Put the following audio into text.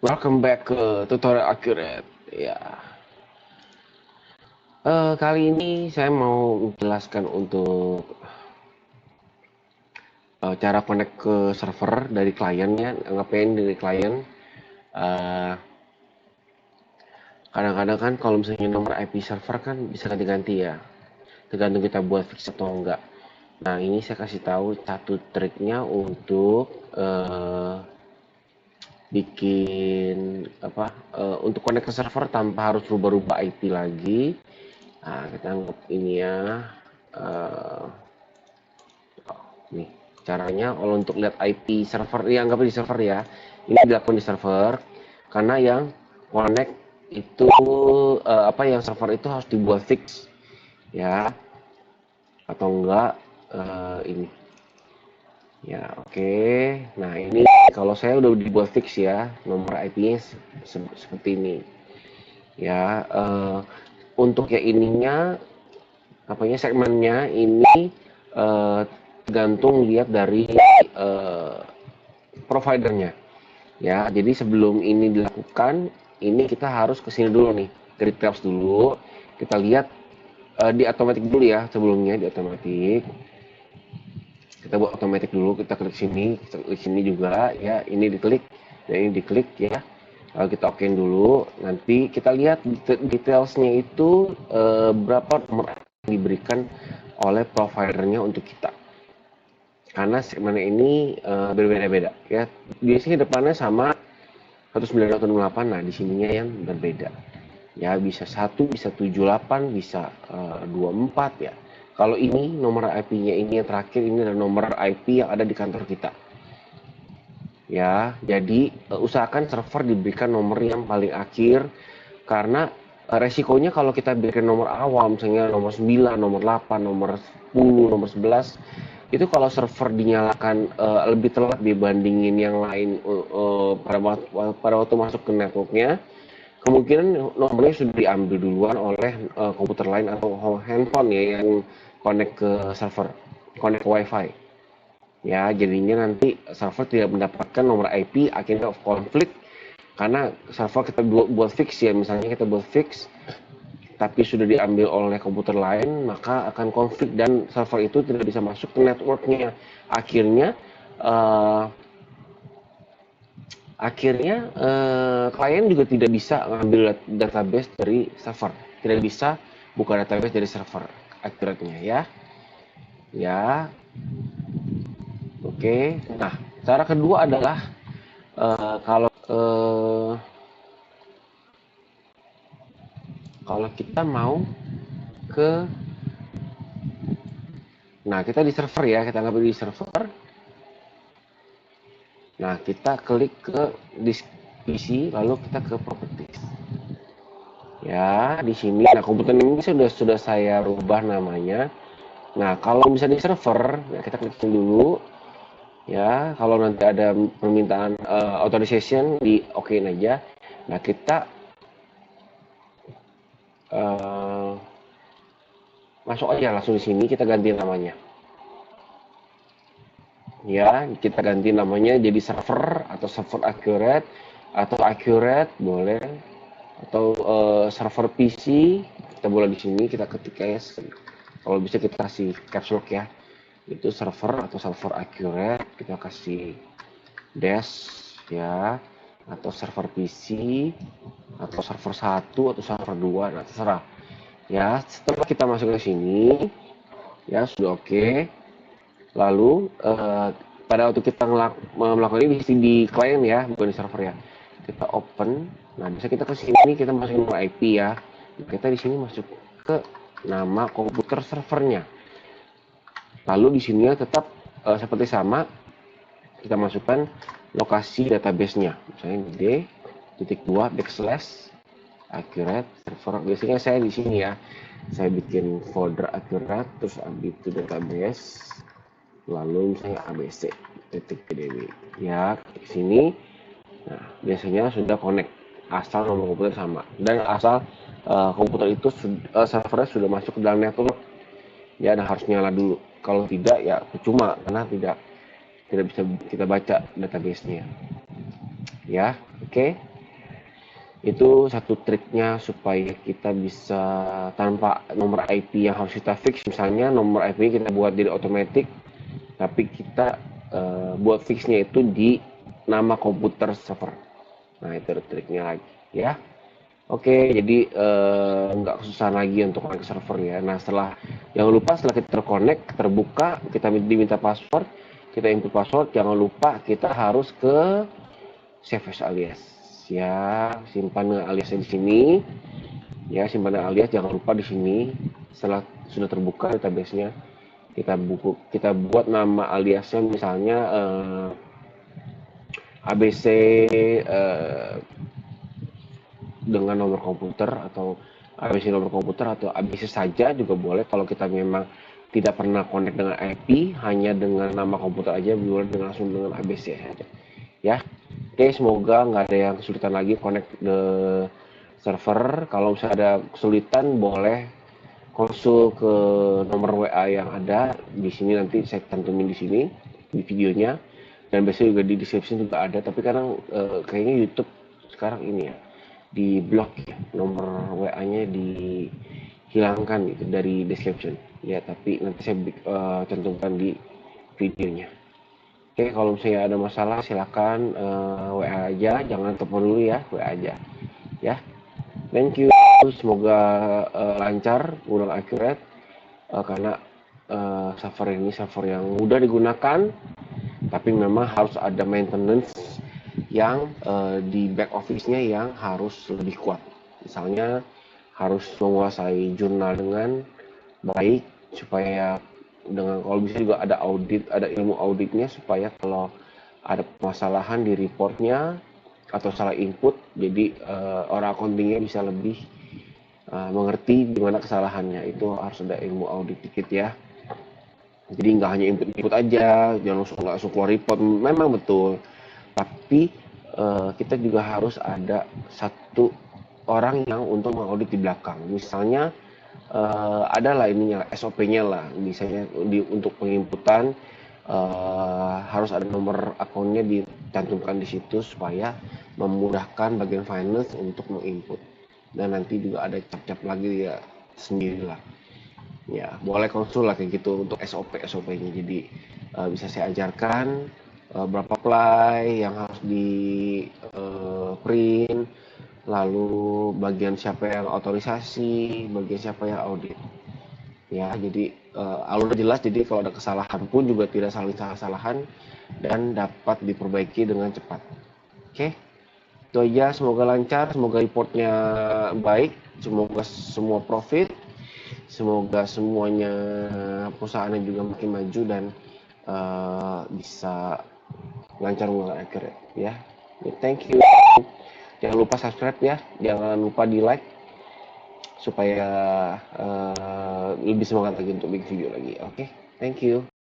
Welcome back ke tutorial accurate. Ya, kali ini saya mau menjelaskan untuk cara connect ke server dari kliennya. Ngapain dari klien? Eh, Kadang-kadang kan kalau misalnya nomor IP server kan bisa ganti-ganti ya, tergantung kita buat fix atau enggak. Nah, ini saya kasih tahu satu triknya untuk bikin apa? Untuk connect ke server tanpa harus rubah-rubah IP lagi. Nah, kita anggap ini ya. eh, Nih, caranya kalau untuk lihat IP server, ya anggap di server ya. Ini dilakukan di server karena yang connect itu yang server itu harus dibuat fix ya, atau enggak ini. Ya, oke. Nah, ini kalau saya udah dibuat fix ya, nomor IP-nya seperti ini. Ya, untuk yang ininya segmennya ini eh, tergantung lihat dari eh, providernya. Ya, jadi sebelum ini dilakukan, ini kita harus ke sini dulu nih, ke details dulu. Kita lihat di otomatis dulu ya, sebelumnya di otomatis. Kita buat otomatis dulu, kita klik sini juga ya, ini diklik, dan ini diklik ya. Lalu kita okein dulu, nanti kita lihat detailsnya itu berapa nomor yang diberikan oleh providernya untuk kita. Karena segmen ini berbeda-beda ya. Biasanya depannya sama 1908, nah di sininya yang berbeda ya, bisa 1, bisa 78, bisa 24 ya. Kalau ini nomor IP-nya ini yang terakhir, ini adalah nomor IP yang ada di kantor kita ya. Jadi usahakan server diberikan nomor yang paling akhir, karena resikonya kalau kita berikan nomor awal, misalnya nomor 9, nomor 8, nomor 10, nomor 11, itu kalau server dinyalakan lebih telat dibandingin yang lain pada waktu masuk ke networknya, kemungkinan nomornya sudah diambil duluan oleh komputer lain atau handphone ya yang connect ke server, connect ke wifi ya. Jadinya nanti server tidak mendapatkan nomor IP, akhirnya konflik karena server kita buat fix ya, misalnya kita buat fix tapi sudah diambil oleh komputer lain, maka akan konflik dan server itu tidak bisa masuk ke networknya. Akhirnya uh, klien juga tidak bisa mengambil database dari server, tidak bisa buka database dari server accurate-nya ya. Ya, oke. Nah, cara kedua adalah kalau kita mau ke, nah kita di server ya, kita ngambil di server. Nah, kita klik ke disk PC, lalu kita ke properties. Ya, di sini, nah komputer ini sudah saya rubah namanya. Nah, kalau misalnya di server, nah kita klik dulu. Ya, kalau nanti ada permintaan authorization, di okein aja. Nah, kita uh, masuk aja langsung di sini, kita ganti namanya. Ya, kita ganti namanya jadi server atau server accurate atau accurate boleh, atau server PC kita boleh. Di sini kita ketik ya, kalau bisa kita kasih caps lock ya, itu server atau server accurate, kita kasih dash ya, atau server PC atau server 1 atau server 2, nah terserah ya. Setelah kita masuk ke sini ya, sudah oke. Lalu pada waktu kita melakukan ini di klien ya, bukan di server ya, kita open. Nah, bisa kita ke sini, kita masukin nomor IP ya. Kita di sini masuk ke nama komputer servernya. Lalu di sini tetap seperti sama, kita masukkan lokasi database-nya. Misalnya d titik 2 backslash accurate server. Biasanya saya di sini ya, saya bikin folder accurate, terus ambil itu database, lalu misalnya abc titik pdb ya, di sini. Nah, biasanya sudah connect asal nomor komputer sama dan asal komputer itu servernya sudah masuk ke dalam network ya, dan harus nyala dulu. Kalau tidak ya percuma, karena tidak bisa kita baca database-nya ya. Oke. Itu satu triknya supaya kita bisa tanpa nomor IP yang harus kita fix, misalnya nomor IP kita buat jadi otomatis, tapi kita buat fixnya itu di nama komputer server. Nah, itu triknya lagi ya. Oke, jadi nggak kesusahan lagi untuk connect ke server ya. Nah, jangan lupa setelah kita terkonek, terbuka, kita diminta password, kita input password, jangan lupa kita harus ke save as alias. Ya, simpan aliasnya di sini. Ya, simpan alias jangan lupa di sini. Setelah sudah terbuka database-nya, kita buat nama aliasnya misalnya ABC dengan nomor komputer, atau ABC nomor komputer, atau ABC saja juga boleh. Kalau kita memang tidak pernah connect dengan IP, hanya dengan nama komputer aja, boleh langsung dengan ABC saja ya. Oke, semoga nggak ada yang kesulitan lagi connect the server. Kalau misalnya ada kesulitan, boleh konsul ke nomor WA yang ada di sini, nanti saya cantumin di sini di videonya, dan biasanya juga di description juga ada. Tapi kadang kayaknya YouTube sekarang ini ya, di blog ya, nomor WA-nya dihilangkan gitu dari description ya, tapi nanti saya cantumkan di videonya. Oke, kalau misalnya ada masalah silakan WA aja, jangan telepon dulu ya, WA aja ya. Thank you, semoga lancar, mudah akurat, karena server ini server yang mudah digunakan, tapi memang harus ada maintenance yang di back office-nya yang harus lebih kuat. Misalnya harus menguasai jurnal dengan baik, supaya kalau bisa juga ada audit, ada ilmu auditnya, supaya kalau ada permasalahan di reportnya atau salah input, jadi orang accountingnya bisa lebih mengerti di mana kesalahannya. Itu harus ada ilmu audit dikit ya. Jadi nggak hanya input aja, jangan langsung keluar report. Memang betul, tapi kita juga harus ada satu orang yang untuk mengaudit di belakang. Misalnya adalah ininya SOP-nya lah, misalnya untuk penginputan harus ada nomor akunnya dicantumkan di situ supaya memudahkan bagian finance untuk menginput, dan nanti juga ada cap-cap lagi ya sendirilah ya. Boleh konsul lah kayak gitu untuk SOP-nya, jadi bisa saya ajarkan berapa ply yang harus di print, lalu bagian siapa yang otorisasi, bagian siapa yang audit ya. Jadi alurnya jelas, jadi kalau ada kesalahan pun juga tidak saling salah-salahan dan dapat diperbaiki dengan cepat. Oke, itu aja. Semoga lancar, semoga reportnya baik, semoga semua profit, semoga semuanya perusahaannya juga makin maju dan bisa lancar dengan accurate ya. Thank you. Jangan lupa subscribe ya, jangan lupa di like supaya lebih semangat lagi untuk bikin video lagi. Oke, thank you.